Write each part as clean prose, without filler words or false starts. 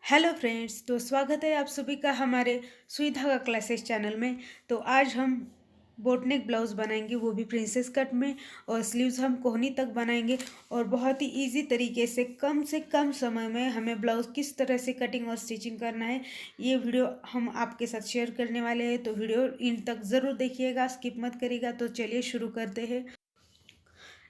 Hello friends, तो स्वागत है आप सभी का हमारे सुई धागा क्लासेस चैनल में। तो आज हम बोटनेक ब्लाउज़ बनाएंगे, वो भी प्रिंसेस कट में। और स्लीव्स हम कोहनी तक बनाएंगे और बहुत ही इजी तरीके से कम समय में हमें ब्लाउज़ किस तरह से कटिंग और स्टिचिंग करना है, ये वीडियो हम आपके साथ शेयर करने वाले हैं। तो वीडियो इन तक ज़रूर देखिएगा, स्किप मत करिएगा। तो चलिए शुरू करते हैं।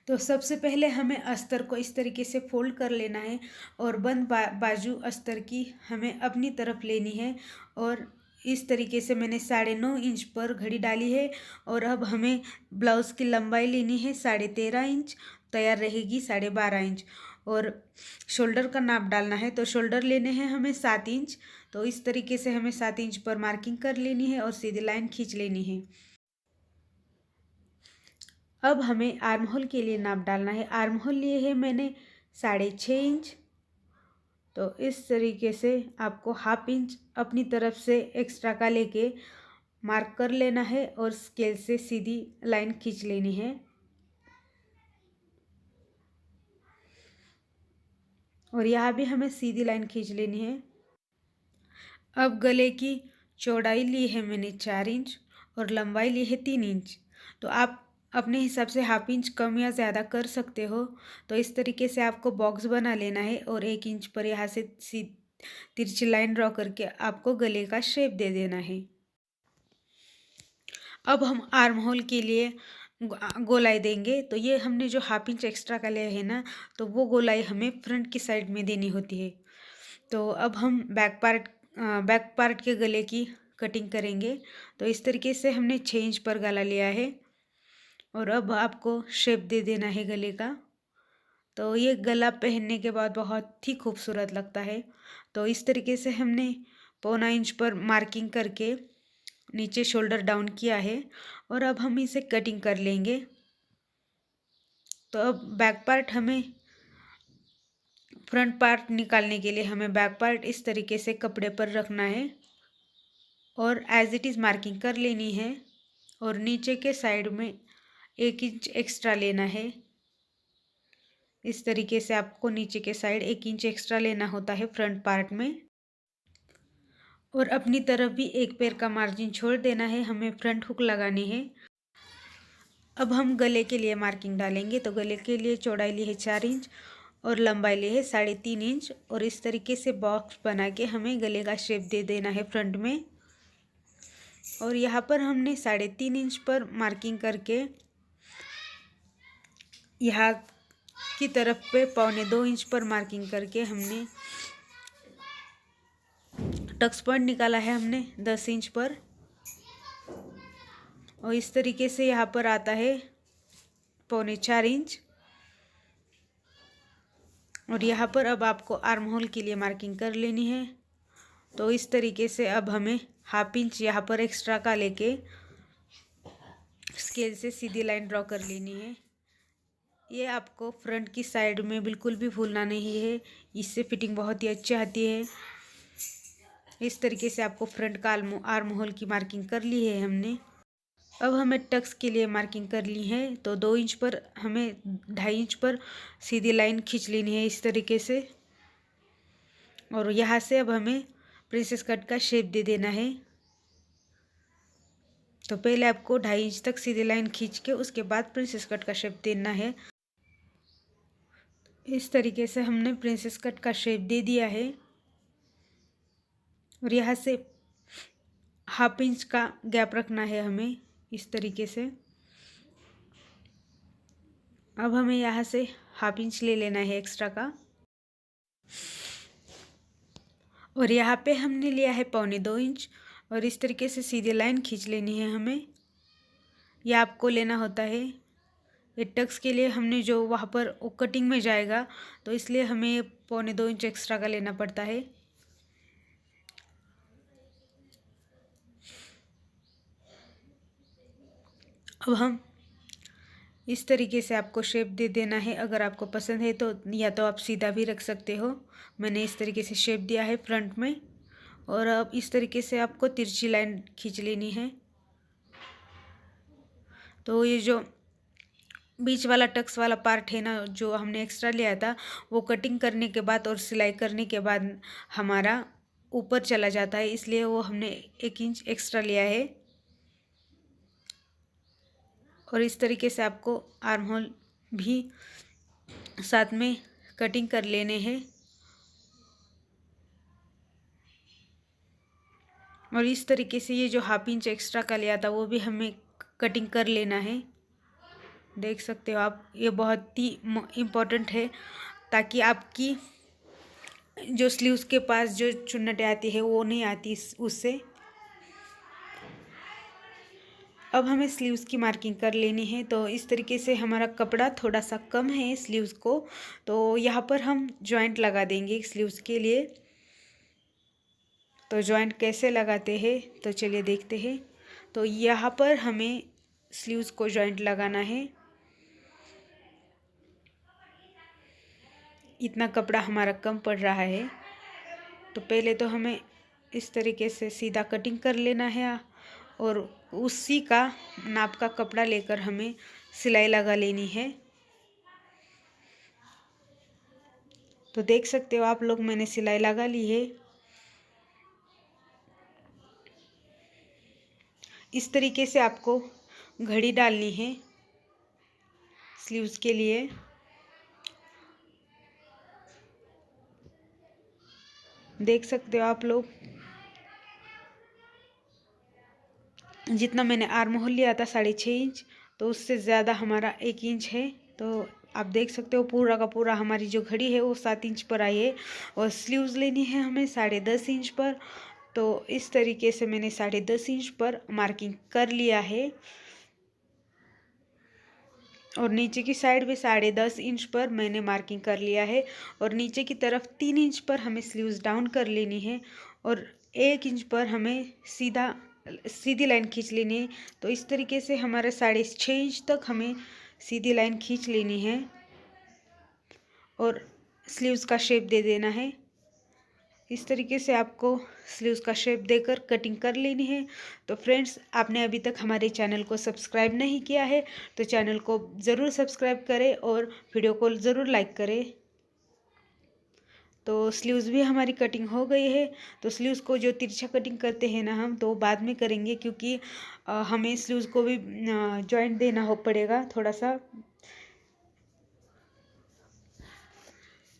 तो सबसे पहले हमें अस्तर को इस तरीके से फोल्ड कर लेना है और बंद बाजू अस्तर की हमें अपनी तरफ लेनी है। और इस तरीके से मैंने 9.5 इंच पर घड़ी डाली है। और अब हमें ब्लाउज़ की लंबाई लेनी है 13.5 इंच, तैयार रहेगी 12.5 इंच। और शोल्डर का नाप डालना है, तो शोल्डर लेने हैं हमें 7 इंच। तो इस तरीके से हमें 7 इंच पर मार्किंग कर लेनी है और सीधी लाइन खींच लेनी है। अब हमें आर्म होल के लिए नाप डालना है। आर्म होल लिए है मैंने 6.5 इंच। तो इस तरीके से आपको 1/2 इंच अपनी तरफ से एक्स्ट्रा का लेके मार्क कर लेना है और स्केल से सीधी लाइन खींच लेनी है। और यहाँ भी हमें सीधी लाइन खींच लेनी है। अब गले की चौड़ाई ली है मैंने 4 इंच और लंबाई ली है 3 इंच। तो आप अपने हिसाब से 1/2 इंच कम या ज़्यादा कर सकते हो। तो इस तरीके से आपको बॉक्स बना लेना है और 1 इंच पर यहाँ से तिरछी लाइन ड्रॉ करके आपको गले का शेप दे देना है। अब हम आर्म होल के लिए गोलाई देंगे। तो ये हमने जो 1/2 इंच एक्स्ट्रा का लिया है ना, तो वो गोलाई हमें फ्रंट की साइड में देनी होती है। तो अब हम बैक पार्ट के गले की कटिंग करेंगे। तो इस तरीके से हमने 6 इंच पर गला लिया है और अब आपको शेप दे देना है गले का। तो ये गला पहनने के बाद बहुत ही खूबसूरत लगता है। तो इस तरीके से हमने 1/4 इंच पर मार्किंग करके नीचे शोल्डर डाउन किया है और अब हम इसे कटिंग कर लेंगे। तो अब बैक पार्ट हमें फ्रंट पार्ट निकालने के लिए हमें बैक पार्ट इस तरीके से कपड़े पर रखना है और एज इट इज़ मार्किंग कर लेनी है। और नीचे के साइड में 1 इंच एक्स्ट्रा लेना है। इस तरीके से आपको नीचे के साइड 1 इंच एक्स्ट्रा लेना होता है फ्रंट पार्ट में। और अपनी तरफ भी एक पैर का मार्जिन छोड़ देना है, हमें फ्रंट हुक लगानी है। अब हम गले के लिए मार्किंग डालेंगे। तो गले के लिए चौड़ाई ली है 4 इंच और लंबाई ली है 3.5 इंच। और इस तरीके से बॉक्स बना के हमें गले का शेप दे देना है फ्रंट में। और यहाँ पर हमने 3.5 इंच पर मार्किंग करके यहाँ की तरफ पे 1.25 इंच पर मार्किंग करके हमने टक्स पॉइंट निकाला है हमने 10 इंच पर। और इस तरीके से यहाँ पर आता है 3.25 इंच। और यहाँ पर अब आपको आर्म होल के लिए मार्किंग कर लेनी है। तो इस तरीके से अब हमें 1/2 इंच यहाँ पर एक्स्ट्रा का लेके स्केल से सीधी लाइन ड्रॉ कर लेनी है। ये आपको फ्रंट की साइड में बिल्कुल भी भूलना नहीं है, इससे फिटिंग बहुत ही अच्छी आती है। इस तरीके से आपको फ्रंट का आर्म होल की मार्किंग कर ली है हमने। अब हमें टक्स के लिए मार्किंग कर ली है। तो 2 इंच पर हमें 2.5 इंच पर सीधी लाइन खींच लेनी है इस तरीके से। और यहाँ से अब हमें प्रिंसेस कट का शेप दे देना है। तो पहले आपको 2.5 इंच तक सीधी लाइन खींच के उसके बाद प्रिंसेस कट का शेप देना है। इस तरीके से हमने प्रिंसेस कट का शेप दे दिया है। और यहाँ से 1/2 इंच का गैप रखना है हमें इस तरीके से। अब हमें यहाँ से 1/2 इंच ले लेना है एक्स्ट्रा का। और यहाँ पे हमने लिया है 1.25 इंच और इस तरीके से सीधी लाइन खींच लेनी है हमें। यह आपको लेना होता है। ये टक्स के लिए हमने जो वहाँ पर कटिंग में जाएगा, तो इसलिए हमें 1.25 इंच एक्स्ट्रा का लेना पड़ता है। अब हम इस तरीके से आपको शेप दे देना है। अगर आपको पसंद है तो या तो आप सीधा भी रख सकते हो। मैंने इस तरीके से शेप दिया है फ्रंट में। और अब इस तरीके से आपको तिरछी लाइन खींच लेनी है। तो ये जो बीच वाला टक्स वाला पार्ट है ना, जो हमने एक्स्ट्रा लिया था, वो कटिंग करने के बाद और सिलाई करने के बाद हमारा ऊपर चला जाता है, इसलिए वो हमने 1 इंच एक्स्ट्रा लिया है। और इस तरीके से आपको आर्म होल भी साथ में कटिंग कर लेने हैं। और इस तरीके से ये जो 1/2 इंच एक्स्ट्रा का लिया था वो भी हमें कटिंग कर लेना है। देख सकते हो आप, ये बहुत ही इम्पोर्टेंट है, ताकि आपकी जो स्लीव्स के पास जो चुन्नटें आती है वो नहीं आती उससे। अब हमें स्लीव्स की मार्किंग कर लेनी है। तो इस तरीके से हमारा कपड़ा थोड़ा सा कम है स्लीव्स को, तो यहाँ पर हम जॉइंट लगा देंगे स्लीव्स के लिए। तो जॉइंट कैसे लगाते हैं तो चलिए देखते हैं। तो यहाँ पर हमें स्लीव्स को जॉइंट लगाना है। इतना कपड़ा हमारा कम पड़ रहा है, तो पहले तो हमें इस तरीके से सीधा कटिंग कर लेना है और उसी का नाप का कपड़ा लेकर हमें सिलाई लगा लेनी है। तो देख सकते हो आप लोग, मैंने सिलाई लगा ली है। इस तरीके से आपको घड़ी डालनी है स्लीव्स के लिए। देख सकते हो आप लोग, जितना मैंने आर्म होल लिया था 6.5 इंच, तो उससे ज़्यादा हमारा 1 इंच है। तो आप देख सकते हो पूरा का पूरा हमारी जो घड़ी है वो 7 इंच पर आई है। और स्लीव्स लेनी है हमें 10.5 इंच पर। तो इस तरीके से मैंने 10.5 इंच पर मार्किंग कर लिया है। और नीचे की साइड भी 10.5 इंच पर मैंने मार्किंग कर लिया है। और नीचे की तरफ 3 इंच पर हमें स्लीव्स डाउन कर लेनी है और 1 इंच पर हमें सीधी लाइन खींच लेनी है। तो इस तरीके से हमारा 6.5 इंच तक हमें सीधी लाइन खींच लेनी है और स्लीव्स का शेप दे देना है। इस तरीके से आपको स्लीव्स का शेप देकर कटिंग कर लेनी है। तो फ्रेंड्स, आपने अभी तक हमारे चैनल को सब्सक्राइब नहीं किया है तो चैनल को ज़रूर सब्सक्राइब करें और वीडियो को ज़रूर लाइक करें। तो स्लीव्स भी हमारी कटिंग हो गई है। तो स्लीव्स को जो तिरछा कटिंग करते हैं ना हम, तो बाद में करेंगे, क्योंकि हमें स्लीव्स को भी जॉइंट देना हो पड़ेगा थोड़ा सा।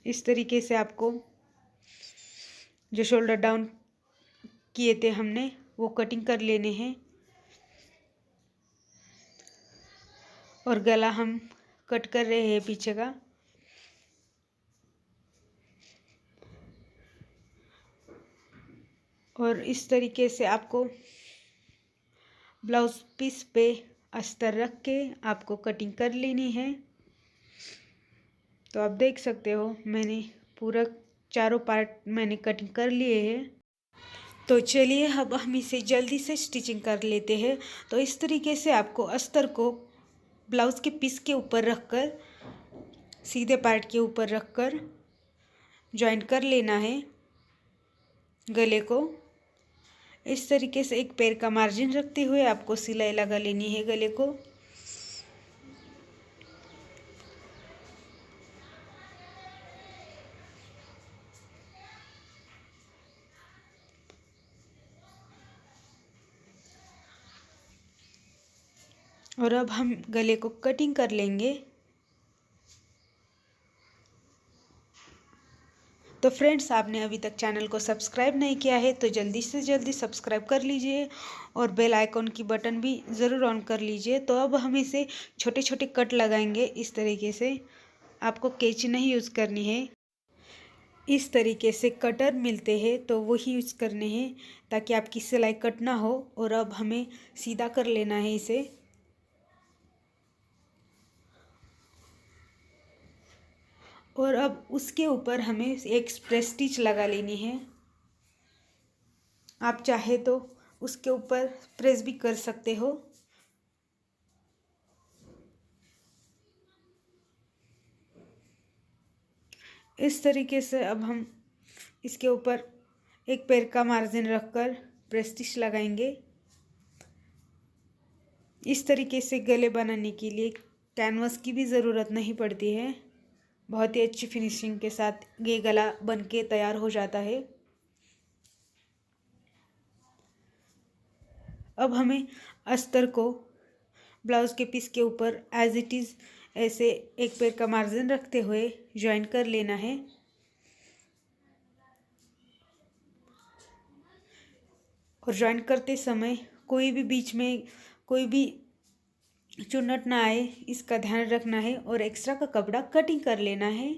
इस तरीके से आपको जो शोल्डर डाउन किए थे हमने वो कटिंग कर लेने हैं। और गला हम कट कर रहे हैं पीछे का। और इस तरीके से आपको ब्लाउज पीस पे अस्तर रख के आपको कटिंग कर लेनी है। तो आप देख सकते हो मैंने पूरा चारों पार्ट मैंने कटिंग कर लिए हैं। तो चलिए अब हम इसे जल्दी से स्टिचिंग कर लेते हैं। तो इस तरीके से आपको अस्तर को ब्लाउज के पीस के ऊपर रखकर, सीधे पार्ट के ऊपर रखकर जॉइंट कर लेना है गले को। इस तरीके से एक पैर का मार्जिन रखते हुए आपको सिलाई लगा लेनी है गले को। और अब हम गले को कटिंग कर लेंगे। तो फ्रेंड्स, आपने अभी तक चैनल को सब्सक्राइब नहीं किया है तो जल्दी से जल्दी सब्सक्राइब कर लीजिए और बेल आइकॉन की बटन भी ज़रूर ऑन कर लीजिए। तो अब हम इसे छोटे छोटे कट लगाएंगे। इस तरीके से आपको कैंची नहीं यूज़ करनी है। इस तरीके से कटर मिलते हैं तो वही यूज़ करने हैं, ताकि आपकी सिलाई कट ना हो। और अब हमें सीधा कर लेना है इसे। और अब उसके ऊपर हमें एक प्रेस स्टिच लगा लेनी है। आप चाहे तो उसके ऊपर प्रेस भी कर सकते हो। इस तरीके से अब हम इसके ऊपर एक पैर का मार्जिन रखकर प्रेस स्टिच लगाएंगे। इस तरीके से गले बनाने के लिए कैनवस की भी ज़रूरत नहीं पड़ती है। बहुत ही अच्छी फिनिशिंग के साथ ये गला बन के तैयार हो जाता है। अब हमें अस्तर को ब्लाउज़ के पीस के ऊपर एज इट इज़ ऐसे एक पैर का मार्जिन रखते हुए ज्वाइन कर लेना है। और ज्वाइन करते समय कोई भी बीच में कोई भी चुन्नट ना आए, इसका ध्यान रखना है। और एक्स्ट्रा का कपड़ा कटिंग कर लेना है।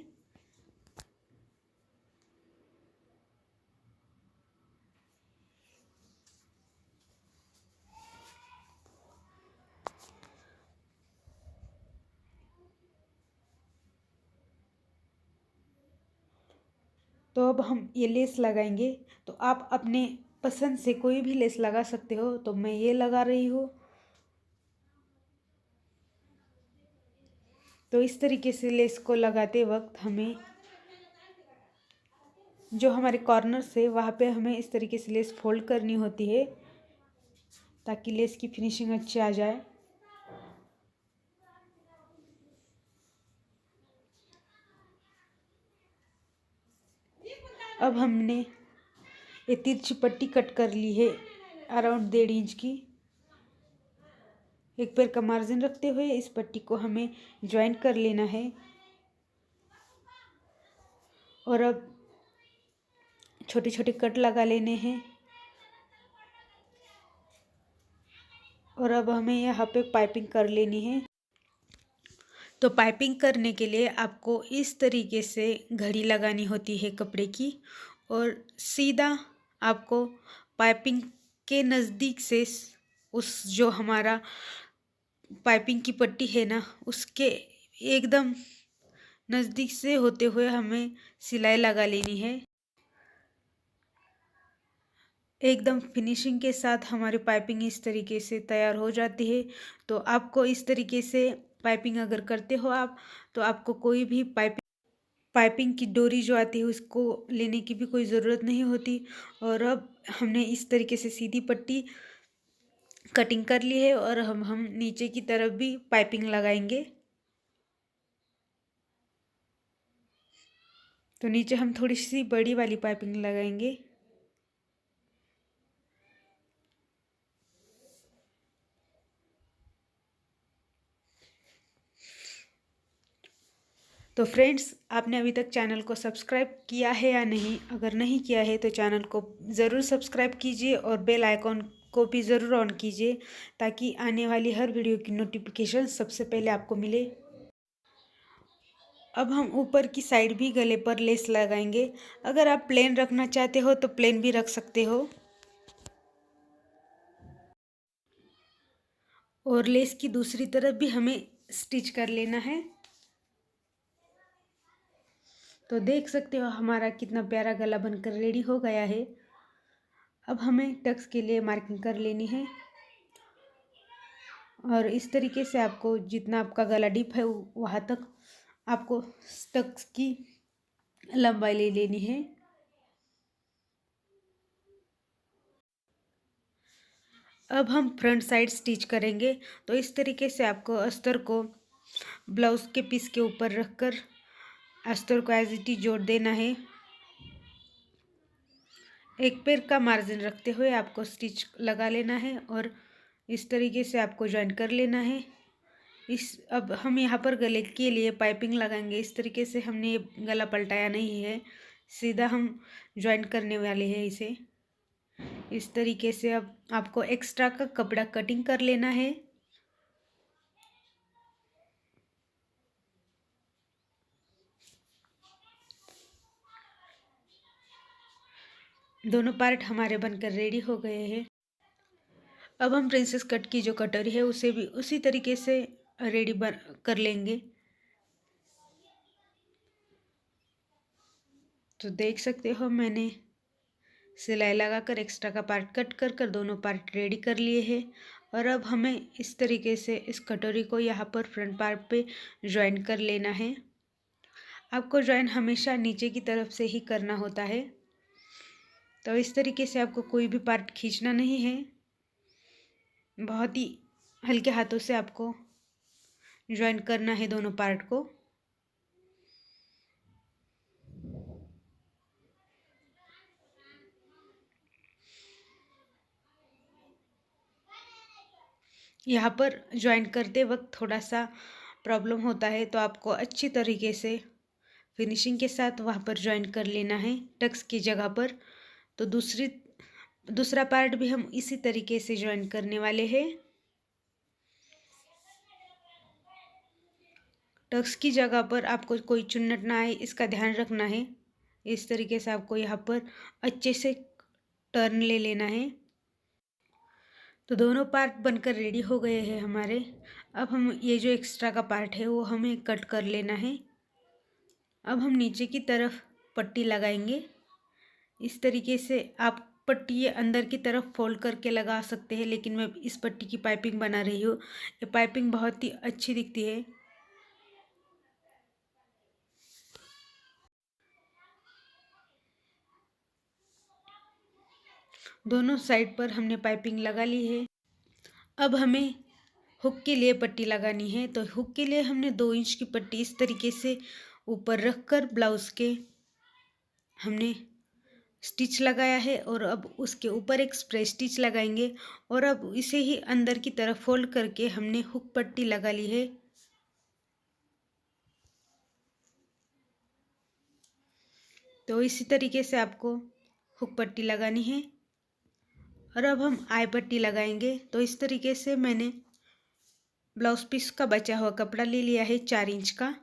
तो अब हम ये लेस लगाएंगे। तो आप अपने पसंद से कोई भी लेस लगा सकते हो। तो मैं ये लगा रही हूँ। तो इस तरीके से लेस को लगाते वक्त हमें जो हमारे कॉर्नर से वहाँ पे हमें इस तरीके से लेस फोल्ड करनी होती है ताकि लेस की फिनिशिंग अच्छी आ जाए। अब हमने ये तिरछी पट्टी कट कर ली है अराउंड 1.5 इंच की। एक पैर का मार्जिन रखते हुए इस पट्टी को हमें ज्वाइन कर लेना है। और अब छोटे छोटे कट लगा लेने हैं। और अब हमें यहाँ पे पाइपिंग कर लेनी है। तो पाइपिंग करने के लिए आपको इस तरीके से घड़ी लगानी होती है कपड़े की। और सीधा आपको पाइपिंग के नज़दीक से उस जो हमारा पाइपिंग की पट्टी है ना, उसके एकदम नज़दीक से होते हुए हमें सिलाई लगा लेनी है। एकदम फिनिशिंग के साथ हमारी पाइपिंग इस तरीके से तैयार हो जाती है। तो आपको इस तरीके से पाइपिंग अगर करते हो आप, तो आपको कोई भी पाइपिंग की डोरी जो आती है उसको लेने की भी कोई ज़रूरत नहीं होती। और अब हमने इस तरीके से सीधी पट्टी कटिंग कर ली है। और हम नीचे की तरफ भी पाइपिंग लगाएंगे। तो नीचे हम थोड़ी सी बड़ी वाली पाइपिंग लगाएंगे। तो फ्रेंड्स, आपने अभी तक चैनल को सब्सक्राइब किया है या नहीं? अगर नहीं किया है तो चैनल को ज़रूर सब्सक्राइब कीजिए और बेल आइकॉन को भी ज़रूर ऑन कीजिए ताकि आने वाली हर वीडियो की नोटिफिकेशन सबसे पहले आपको मिले। अब हम ऊपर की साइड भी गले पर लेस लगाएंगे। अगर आप प्लेन रखना चाहते हो तो प्लेन भी रख सकते हो। और लेस की दूसरी तरफ भी हमें स्टिच कर लेना है। तो देख सकते हो हमारा कितना प्यारा गला बनकर रेडी हो गया है। अब हमें टक्स के लिए मार्किंग कर लेनी है। और इस तरीके से आपको जितना आपका गला डीप है वहाँ तक आपको टक्स की लंबाई ले लेनी है। अब हम फ्रंट साइड स्टिच करेंगे। तो इस तरीके से आपको अस्तर को ब्लाउज के पीस के ऊपर रखकर अस्तर को एज इट इज जोड़ देना है। एक पैर का मार्जिन रखते हुए आपको स्टिच लगा लेना है और इस तरीके से आपको ज्वाइन कर लेना है। अब हम यहाँ पर गले के लिए पाइपिंग लगाएंगे। इस तरीके से हमने ये गला पलटाया नहीं है, सीधा हम ज्वाइन करने वाले हैं इसे। इस तरीके से अब आपको एक्स्ट्रा का कपड़ा कटिंग कर लेना है। दोनों पार्ट हमारे बनकर रेडी हो गए हैं। अब हम प्रिंसेस कट की जो कटोरी है उसे भी उसी तरीके से रेडी कर लेंगे। तो देख सकते हो मैंने सिलाई लगाकर एक्स्ट्रा का पार्ट कट कर कर दोनों पार्ट रेडी कर लिए हैं। और अब हमें इस तरीके से इस कटोरी को यहाँ पर फ्रंट पार्ट पे ज्वाइन कर लेना है। आपको ज्वाइन हमेशा नीचे की तरफ से ही करना होता है। तो इस तरीके से आपको कोई भी पार्ट खींचना नहीं है, बहुत ही हल्के हाथों से आपको ज्वाइन करना है दोनों पार्ट को। यहाँ पर ज्वाइन करते वक्त थोड़ा सा प्रॉब्लम होता है, तो आपको अच्छी तरीके से फिनिशिंग के साथ वहाँ पर ज्वाइन कर लेना है टक्स की जगह पर। तो दूसरा पार्ट भी हम इसी तरीके से ज्वाइन करने वाले हैं। टक्स की जगह पर आपको कोई चुन्नट ना आए, इसका ध्यान रखना है। इस तरीके से आपको यहाँ पर अच्छे से टर्न ले लेना है। तो दोनों पार्ट बनकर रेडी हो गए हैं हमारे। अब हम ये जो एक्स्ट्रा का पार्ट है वो हमें कट कर लेना है। अब हम नीचे की तरफ पट्टी लगाएंगे। इस तरीके से आप पट्टी ये अंदर की तरफ फोल्ड करके लगा सकते हैं, लेकिन मैं इस पट्टी की पाइपिंग बना रही हूँ। ये पाइपिंग बहुत ही अच्छी दिखती है। दोनों साइड पर हमने पाइपिंग लगा ली है। अब हमें हुक के लिए पट्टी लगानी है। तो हुक के लिए हमने 2 इंच की पट्टी इस तरीके से ऊपर रखकर ब्लाउज के हमने स्टिच लगाया है, और अब उसके ऊपर एक स्प्रे स्टिच लगाएंगे, और अब इसे ही अंदर की तरफ फोल्ड करके हमने हुक पट्टी लगा ली है। तो इसी तरीके से आपको हुक पट्टी लगानी है। और अब हम आई पट्टी लगाएंगे। तो इस तरीके से मैंने ब्लाउज पीस का बचा हुआ कपड़ा ले लिया है 4 इंच का।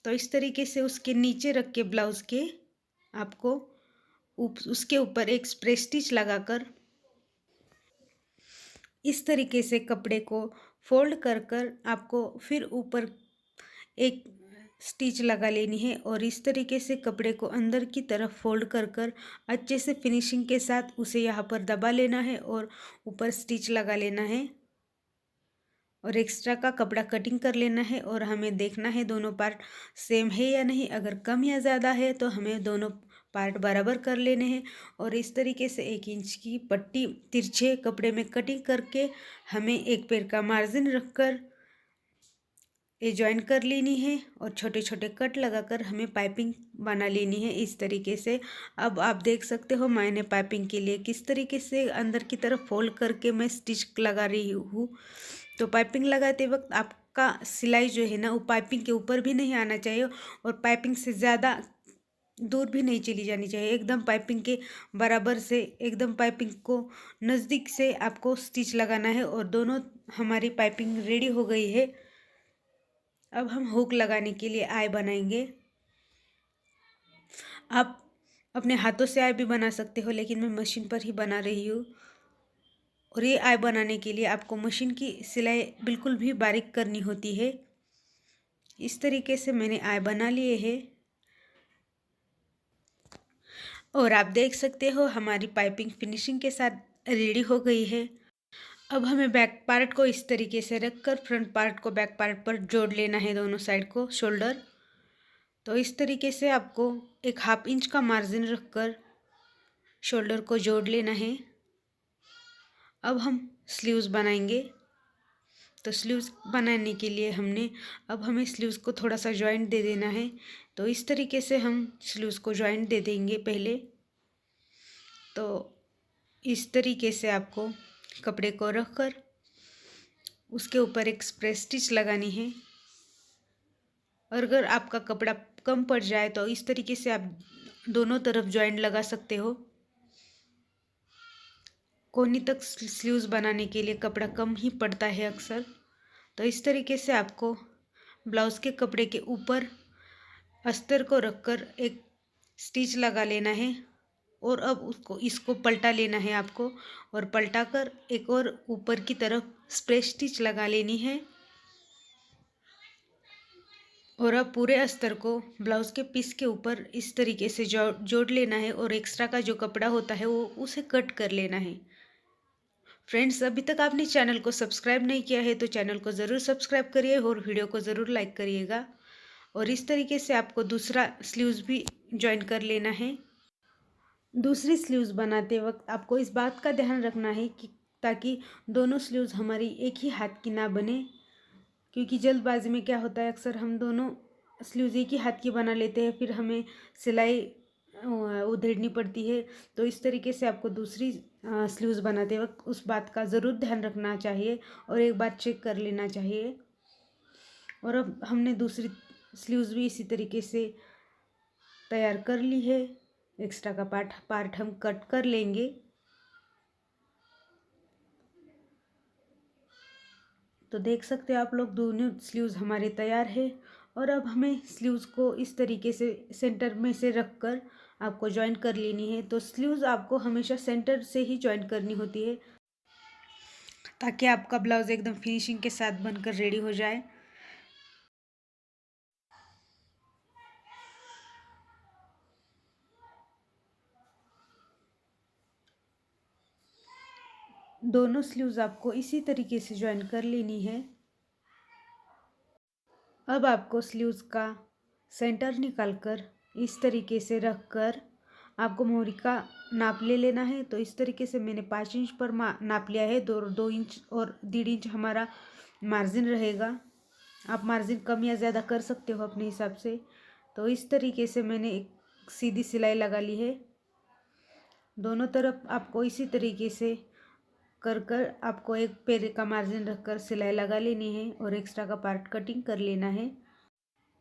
तो इस तरीके से उसके नीचे रख के ब्लाउज के आपको उसके ऊपर एक स्प्रे स्टिच लगाकर इस तरीके से कपड़े को फोल्ड कर कर आपको फिर ऊपर एक स्टिच लगा लेनी है, और इस तरीके से कपड़े को अंदर की तरफ फोल्ड कर कर अच्छे से फिनिशिंग के साथ उसे यहाँ पर दबा लेना है और ऊपर स्टिच लगा लेना है, और एक्स्ट्रा का कपड़ा कटिंग कर लेना है। और हमें देखना है दोनों पार्ट सेम है या नहीं। अगर कम या ज़्यादा है तो हमें दोनों पार्ट बराबर कर लेने हैं। और इस तरीके से 1 इंच की पट्टी तिरछे कपड़े में कटिंग करके हमें एक पैर का मार्जिन रखकर ये ज्वाइन कर लेनी है, और छोटे छोटे कट लगाकर हमें पाइपिंग बना लेनी है इस तरीके से। अब आप देख सकते हो मैंने पाइपिंग के लिए किस तरीके से अंदर की तरफ फोल्ड करके मैं स्टिच लगा रही हूँ। तो पाइपिंग लगाते वक्त आपका सिलाई जो है ना वो पाइपिंग के ऊपर भी नहीं आना चाहिए, और पाइपिंग से ज़्यादा दूर भी नहीं चली जानी चाहिए। एकदम पाइपिंग के बराबर से, एकदम पाइपिंग को नज़दीक से आपको स्टिच लगाना है। और दोनों हमारी पाइपिंग रेडी हो गई है। अब हम हुक लगाने के लिए आई बनाएंगे। आप अपने हाथों से आई भी बना सकते हो, लेकिन मैं मशीन पर ही बना रही हूँ। और ये आई बनाने के लिए आपको मशीन की सिलाई बिल्कुल भी बारीक करनी होती है। इस तरीके से मैंने आई बना लिए है, और आप देख सकते हो हमारी पाइपिंग फिनिशिंग के साथ रेडी हो गई है। अब हमें बैक पार्ट को इस तरीके से रखकर फ्रंट पार्ट को बैक पार्ट पर जोड़ लेना है, दोनों साइड को शोल्डर। तो इस तरीके से आपको एक 1/2 इंच का मार्जिन रखकर शोल्डर को जोड़ लेना है। अब हम स्लीव्स बनाएंगे। तो स्लीव्स बनाने के लिए अब हमें स्लीव्स को थोड़ा सा जॉइंट दे देना है। तो इस तरीके से हम स्लीव्स को जॉइंट दे देंगे पहले। तो इस तरीके से आपको कपड़े को रखकर उसके ऊपर एक स्प्रे स्टिच लगानी है। और अगर आपका कपड़ा कम पड़ जाए तो इस तरीके से आप दोनों तरफ जॉइंट लगा सकते हो। कोहनी तक स्लीव्स बनाने के लिए कपड़ा कम ही पड़ता है अक्सर। तो इस तरीके से आपको ब्लाउज़ के कपड़े के ऊपर अस्तर को रखकर एक स्टिच लगा लेना है, और अब इसको पलटा लेना है आपको, और पलटा कर एक और ऊपर की तरफ स्प्रे स्टिच लगा लेनी है। और अब पूरे अस्तर को ब्लाउज़ के पीस के ऊपर इस तरीके से जोड़ लेना है, और एक्स्ट्रा का जो कपड़ा होता है वो उसे कट कर लेना है। फ्रेंड्स, अभी तक आपने चैनल को सब्सक्राइब नहीं किया है तो चैनल को ज़रूर सब्सक्राइब करिए, और वीडियो को ज़रूर लाइक करिएगा। और इस तरीके से आपको दूसरा स्लीव्स भी ज्वाइन कर लेना है। दूसरी स्लीव्स बनाते वक्त आपको इस बात का ध्यान रखना है कि ताकि दोनों स्लीव्स हमारी एक ही हाथ की ना बने, क्योंकि जल्दबाजी में क्या होता है, अक्सर हम दोनों स्लीव्स एक ही हाथ की बना लेते हैं, फिर हमें सिलाई उधेड़नी पड़ती है। तो इस तरीके से आपको दूसरी स्लीव्स बनाते वक्त उस बात का ज़रूर ध्यान रखना चाहिए और एक बार चेक कर लेना चाहिए। और अब हमने दूसरी स्लीव्स भी इसी तरीके से तैयार कर ली है। एक्स्ट्रा का पार्ट हम कट कर लेंगे। तो देख सकते हो आप लोग, दोनों स्लीव्स हमारे तैयार है। और अब हमें स्लीव्स को इस तरीके से सेंटर में से रख कर आपको ज्वाइन कर लेनी है। तो स्लीव्स आपको हमेशा सेंटर से ही ज्वाइन करनी होती है, ताकि आपका ब्लाउज एकदम फिनिशिंग के साथ बनकर रेडी हो जाए। दोनों स्लीव्स आपको इसी तरीके से ज्वाइन कर लेनी है। अब आपको स्लीव्स का सेंटर निकालकर इस तरीके से रख कर आपको मोहरी का नाप ले लेना है। तो इस तरीके से मैंने 5 इंच पर नाप लिया है। 2 इंच और 1.5 इंच हमारा मार्जिन रहेगा। आप मार्जिन कम या ज़्यादा कर सकते हो अपने हिसाब से। तो इस तरीके से मैंने एक सीधी सिलाई लगा ली है। दोनों तरफ आपको इसी तरीके से कर आपको एक पैर का मार्जिन रखकर सिलाई लगा लेनी है और एक्स्ट्रा का पार्ट कटिंग कर लेना है।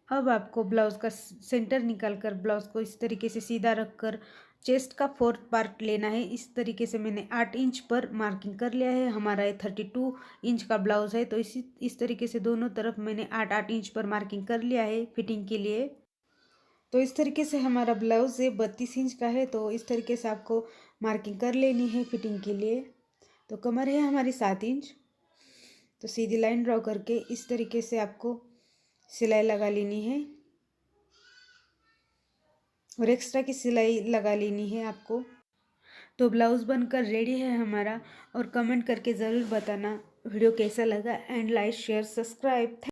अब आपको ब्लाउज़ का सेंटर निकालकर ब्लाउज़ को इस तरीके से सीधा रखकर चेस्ट का 4th पार्ट लेना है। इस तरीके से मैंने 8 इंच पर मार्किंग कर लिया है। हमारा ये 32 इंच का ब्लाउज़ है। तो इस तरीके से दोनों तरफ मैंने 8-8 इंच पर मार्किंग कर लिया है फिटिंग के लिए। तो इस तरीके से हमारा ब्लाउज़ ये 32 इंच का है। तो इस तरीके से आपको मार्किंग कर लेनी है फिटिंग के लिए। तो कमर है हमारी 7 इंच। तो सीधी लाइन ड्रॉ करके इस तरीके से आपको सिलाई लगा लेनी है और एक्स्ट्रा की सिलाई लगा लेनी है आपको। तो ब्लाउज़ बनकर रेडी है हमारा। और कमेंट करके ज़रूर बताना वीडियो कैसा लगा। And like share subscribe.